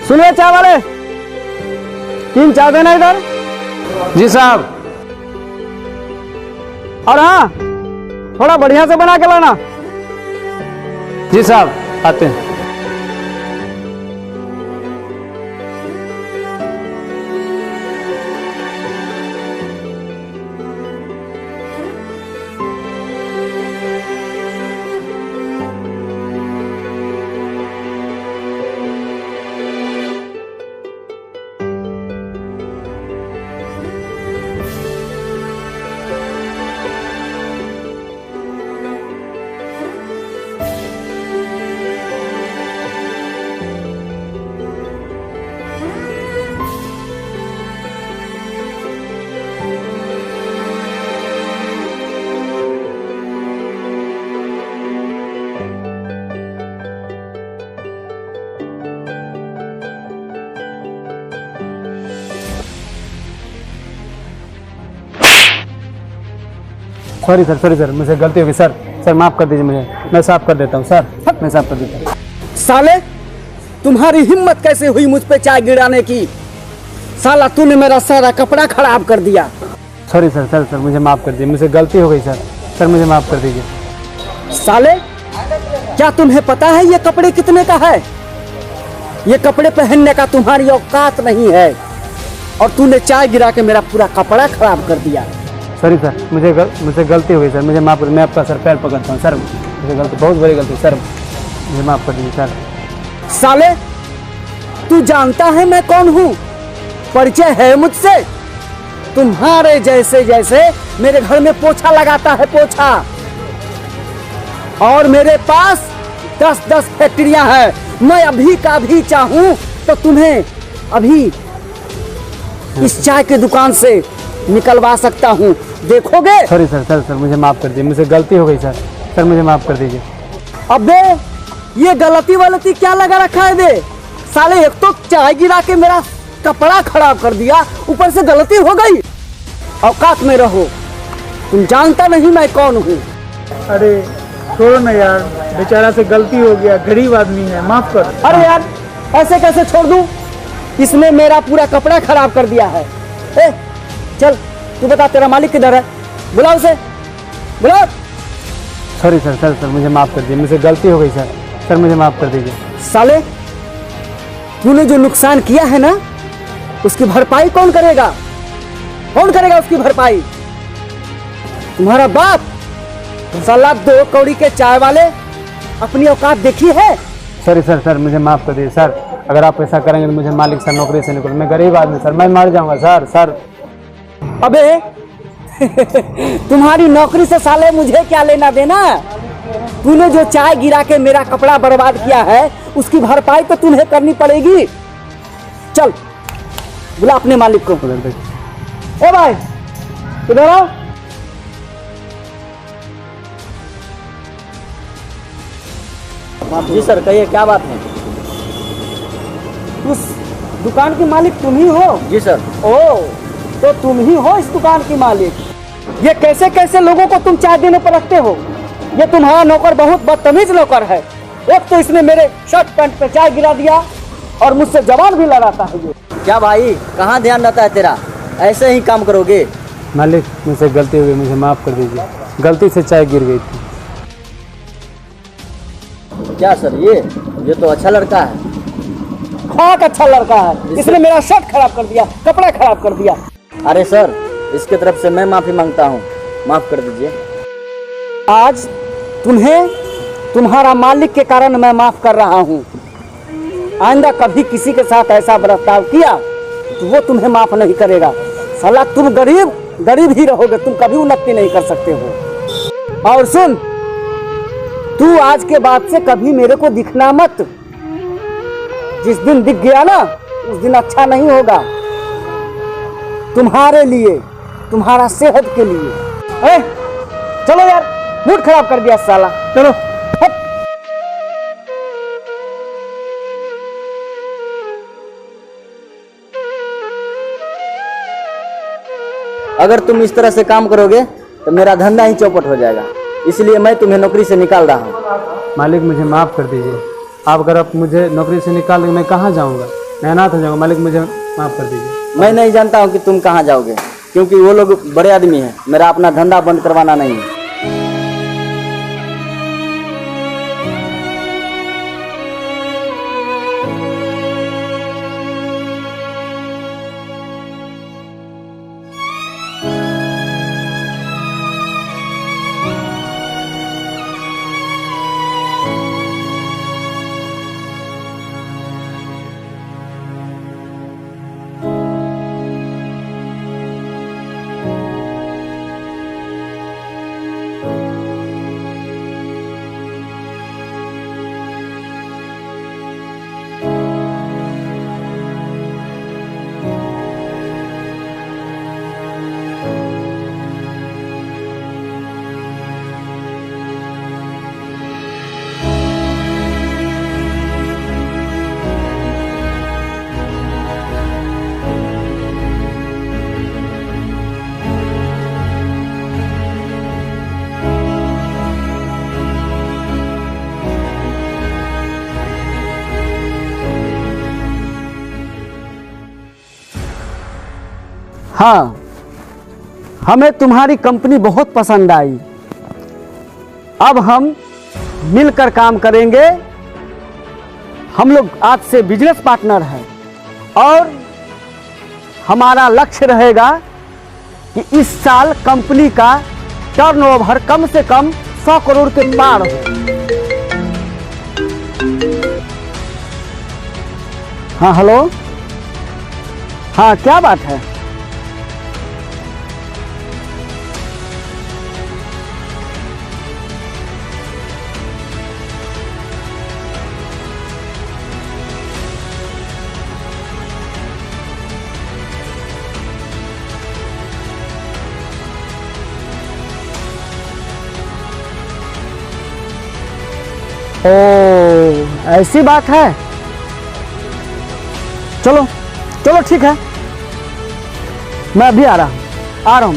सुनिए चाय वाले, 3 चाय देना इधर। जी साहब। और हाँ, थोड़ा बढ़िया से बना के लाना। जी साहब, आते हैं। सॉरी सर, मुझसे गलती हो गई सर। सर माफ कर दीजिए मुझे, मैं साफ कर देता हूँ सर, मैं साफ कर देता हूँ। साले, तुम्हारी हिम्मत कैसे हुई मुझ पे चाय गिराने की? साला तूने मेरा सारा कपड़ा खराब कर दिया। सॉरी सर, मुझे माफ कर दीजिए, मुझसे गलती हो गई सर, मुझे माफ कर दीजिए। साले, क्या तुम्हें पता है ये कपड़े कितने का है? ये कपड़े पहनने का तुम्हारी औकात नहीं है और तूने चाय गिरा के मेरा पूरा कपड़ा खराब कर दिया। सॉरी सर, मुझसे गलती हो गई सर, मुझे माफ कर। मैं आपका सर पैर पकड़ता हूँ सर, मुझे गलती, बहुत बड़ी गलती सर, मुझे माफ कर दीजिए सर। साले, तू जानता है मैं कौन हूँ? परिचय है मुझसे? तुम्हारे जैसे मेरे घर में पोछा लगाता है, पोछा। और मेरे पास 10-10 फैक्ट्रियां हैं। मैं अभी का भी चाहूं तो तुम्हें अभी इस चाय की दुकान से निकलवा सकता हूं, देखोगे? सॉरी सर, मुझे माफ कर दीजिए, मुझसे गलती हो गई सर, मुझे माफ कर दीजिए। अबे ये गलती क्या लगा रखा है बे? साले, एक तो चाय गिरा के मेरा कपड़ा खराब कर दिया, ऊपर से गलती हो गई। औकात में रहो, तुम जानता नहीं मैं कौन हूँ। अरे छोड़ो ना यार, बेचारा से गलती हो गया, गरीब आदमी है, माफ कर। अरे यार, ऐसे कैसे छोड़ दूं? इसने मेरा पूरा कपड़ा खराब कर दिया है। ए, चल तू बता, तेरा मालिक किधर है? बुला उसे, बुला। सॉरी सर, मुझे माफ कर दीजिए, मुझसे गलती हो गई सर, मुझे माफ कर दीजिए। साले, तूने जो नुकसान किया है ना, उसकी भरपाई कौन करेगा? कौन करेगा उसकी भरपाई? तुम्हारा बाप। साला 2 कौड़ी के चाय वाले, अपनी औकात देखी है? सॉरी सर, मुझे माफ कर दीजिए सर, अगर आप ऐसा करेंगे तो मुझे मालिक सर नौकरी से निकल, मैं गरीब आदमी सर, मैं मर जाऊंगा सर। अबे तुम्हारी नौकरी से साले मुझे क्या लेना देना? तूने जो चाय गिरा के मेरा कपड़ा बर्बाद किया है, उसकी भरपाई तो तुम्हें करनी पड़ेगी। चल बुला अपने मालिक को। ए भाई, इधर आओ। जी सर, कहिए क्या बात है? उस दुकान के मालिक तुम ही हो? जी सर। ओ, तो तुम ही हो इस दुकान की मालिक। ये कैसे लोगों को तुम चाय देने पर रखते हो? ये तुम्हारा नौकर बहुत बदतमीज नौकर है। एक तो इसने मेरे शर्ट पैंट पे चाय गिरा दिया और मुझसे जवान भी लड़ाता है। ये क्या भाई, कहाँ ध्यान रहता है तेरा? ऐसे ही काम करोगे? मालिक, मुझसे गलती हो गई, मुझे माफ कर दीजिए, गलती से चाय गिर गई थी। क्या सर, ये तो अच्छा लड़का है। हाँ, अच्छा लड़का है, इसने मेरा शर्ट खराब कर दिया, कपड़ा खराब कर दिया। अरे सर, इसके तरफ से मैं माफी मांगता हूँ, माफ कर दीजिए। आज तुम्हें तुम्हारा मालिक के कारण मैं माफ कर रहा हूँ। आइंदा कभी किसी के साथ ऐसा बर्ताव किया तो वो तुम्हें माफ नहीं करेगा। साला, तुम गरीब ही रहोगे, तुम कभी उन्नति नहीं कर सकते हो। और सुन, तू आज के बाद से कभी मेरे को दिखना मत। जिस दिन दिख गया ना, उस दिन अच्छा नहीं होगा तुम्हारे लिए, तुम्हारा सेहत के लिए। ए, चलो यार, मूड खराब कर दिया साला। चलो। हट। अगर तुम इस तरह से काम करोगे तो मेरा धंधा ही चौपट हो जाएगा, इसलिए मैं तुम्हें नौकरी से निकाल रहा हूँ। मालिक मुझे माफ़ कर दीजिए। आप अगर आप मुझे नौकरी से निकाल देंगे मैं कहाँ जाऊँगा? मैं अनाथ हो जाऊँगा। मालिक मुझे माफ़ कर दीजिए। मैं नहीं जानता हूँ कि तुम कहाँ जाओगे, क्योंकि वो लोग बड़े आदमी हैं। मेरा अपना धंधा बंद करवाना नहीं है। हाँ, हमें तुम्हारी कंपनी बहुत पसंद आई। अब हम मिलकर काम करेंगे। हम लोग आज से बिजनेस पार्टनर हैं और हमारा लक्ष्य रहेगा कि इस साल कंपनी का टर्नओवर कम से कम 100 करोड़ के पार हो। हाँ हेलो, हाँ क्या बात है? ओ, ऐसी बात है। चलो चलो ठीक है, मैं अभी आ रहा हूँ।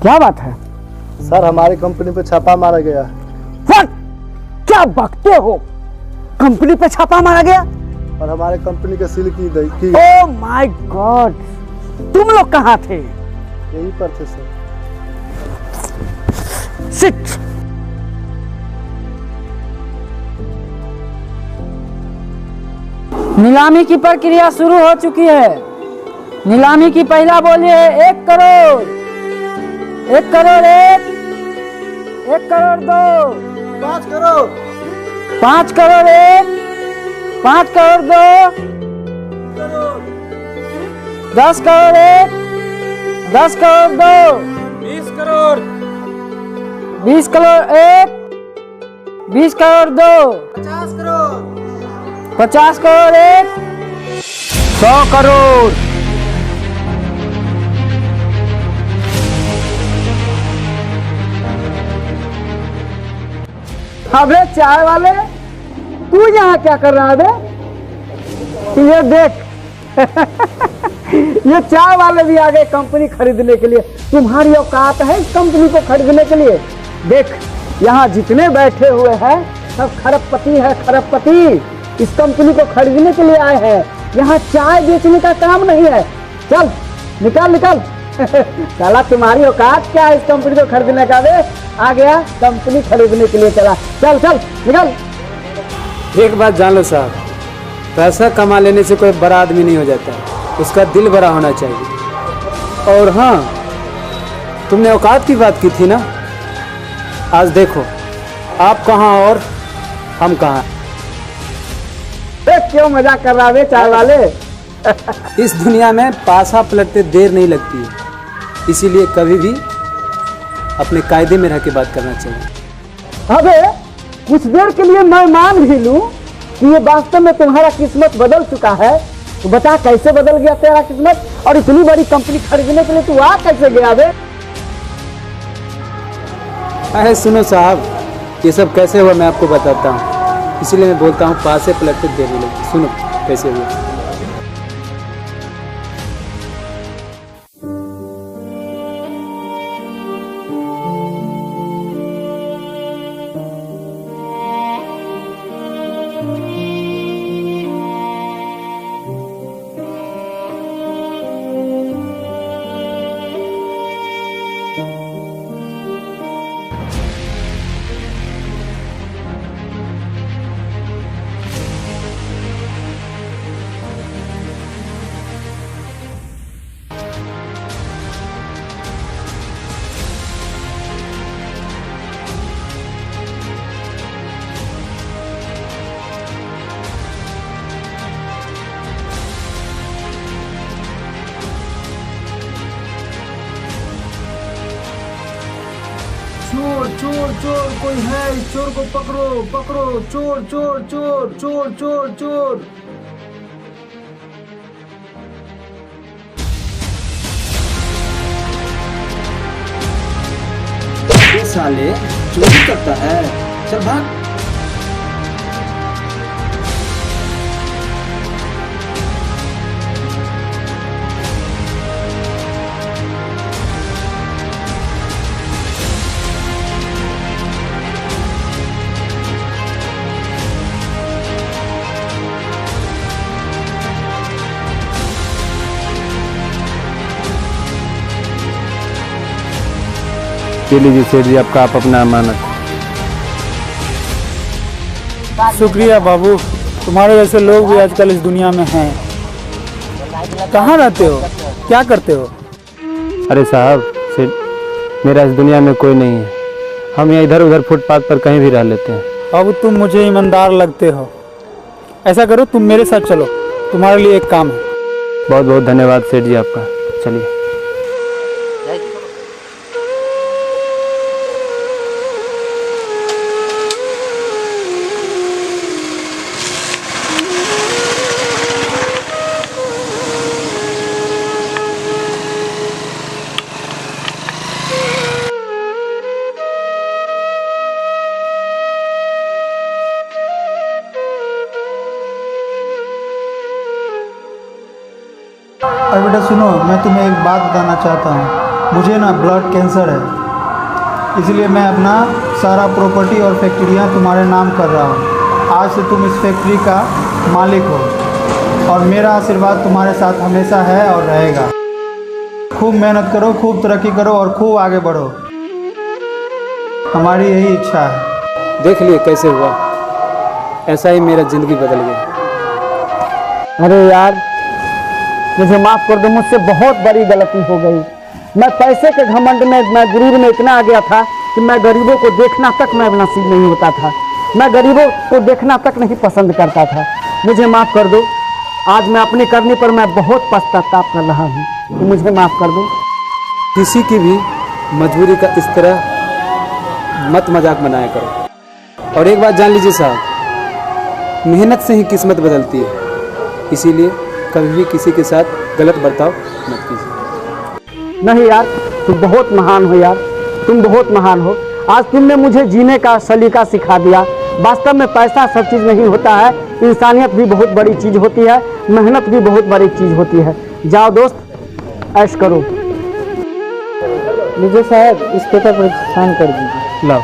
क्या बात है? सर हमारी कंपनी पे छापा मारा गया है। What? क्या बकते हो? कंपनी पे छापा मारा गया और हमारे कंपनी के सील की ओह माय गॉड, तुम लोग कहाँ थे? यहीं पर थे सर। सिट। नीलामी की प्रक्रिया शुरू हो चुकी है। नीलामी की पहला बोली है 1 करोड़, 1 करोड़ 1, 1 करोड़ 2, 5 करोड़, 5 करोड़ 1, 5 करोड़ 2, 10 करोड़ 1, 10 करोड़ 2, 20 करोड़, 20 करोड़ 1, 20 करोड़ 2, 50 करोड़, 50 करोड़ 1, 100 करोड़। अबे चाय वाले, तू यहाँ क्या कर रहा है बे? ये देख ये चाय वाले भी आ गए कंपनी खरीदने के लिए। तुम्हारी औकात है इस कंपनी को खरीदने के लिए? देख, यहाँ जितने बैठे हुए हैं सब खरबपति है, खरबपति। इस कंपनी को खरीदने के लिए आए हैं। यहाँ चाय बेचने का काम नहीं है। चल निकाल निकाल साला तुम्हारी औकात क्या है इस कंपनी को खरीदने का? बे आ गया कंपनी खरीदने के लिए, चला चल चल निकल। एक बात जान लो साहब, पैसा कमा लेने से कोई बड़ा आदमी नहीं हो जाता, उसका दिल बड़ा होना चाहिए। और हाँ, तुमने औकात की बात की थी ना, आज देखो आप कहाँ और हम कहाँ। क्यों मजाक कर रहा है चाय वाले? इस दुनिया में पासा पलटते देर नहीं लगती है, इसीलिए कभी भी अपने कायदे में रह के बात करना चाहिए। अबे कुछ देर के लिए मैं मान भी लूं कि ये वास्तव में तुम्हारा किस्मत बदल चुका है, तो बता कैसे बदल गया तेरा किस्मत? और इतनी बड़ी कंपनी खरीदने के लिए तू आ कैसे गया बे? अरे सुनो साहब, ये सब कैसे हुआ मैं आपको बताता हूँ, इसीलिए मैं बोलता हूँ पासे पलटते देर नहीं लगती। सुनो कैसे हुआ। चोर चोर चोर, कोई है? चोर को पकड़ो पकड़ो, चोर चोर चोर चोर चोर चोर। ये साले चोरी करता है, चल भाग। ये लीजिए सेठ जी आपका, आप अपना अमानत। शुक्रिया बाबू, तुम्हारे जैसे लोग भी आजकल इस दुनिया में हैं। कहाँ रहते हो, क्या करते हो? अरे साहब सेठ, मेरा इस दुनिया में कोई नहीं है, हम यहाँ इधर उधर फुटपाथ पर कहीं भी रह लेते हैं। बाबू तुम मुझे ईमानदार लगते हो। ऐसा करो, तुम मेरे साथ चलो, तुम्हारे लिए एक काम है। बहुत बहुत धन्यवाद सेठ जी आपका, चलिए। अरे बेटा सुनो, मैं तुम्हें एक बात बताना चाहता हूँ। मुझे ना ब्लड कैंसर है, इसलिए मैं अपना सारा प्रॉपर्टी और फैक्ट्रियाँ तुम्हारे नाम कर रहा हूँ। आज से तुम इस फैक्ट्री का मालिक हो और मेरा आशीर्वाद तुम्हारे साथ हमेशा है और रहेगा। खूब मेहनत करो, खूब तरक्की करो और खूब आगे बढ़ो, हमारी यही इच्छा है। देख लिए कैसे हुआ, ऐसा ही मेरा जिंदगी बदल गया। अरे यार मुझे माफ कर दो, मुझसे बहुत बड़ी गलती हो गई। मैं पैसे के घमंड में, मैं गुरूर में इतना आ गया था कि मैं गरीबों को देखना तक मैं नसीब नहीं होता था, मैं गरीबों को देखना तक नहीं पसंद करता था। मुझे माफ कर दो। आज मैं अपने करने पर मैं बहुत पश्चाताप कर रहा हूँ, तो मुझे माफ कर दो। किसी की भी मजबूरी का इस तरह मत मजाक बनाया करो। और एक बात जान लीजिए साहब, मेहनत से ही किस्मत बदलती है, इसीलिए कभी भी किसी के साथ गलत बर्ताव मत कीजिए। नहीं यार, तुम बहुत महान हो यार, तुम बहुत महान हो। आज तुमने मुझे जीने का सलीका सिखा दिया। वास्तव में पैसा सब चीज़ नहीं होता है, इंसानियत भी बहुत बड़ी चीज़ होती है, मेहनत भी बहुत बड़ी चीज़ होती है। जाओ दोस्त, ऐश करो। लीजिए साहब, इस पेपर पर साइन कर दीजिए। लाओ।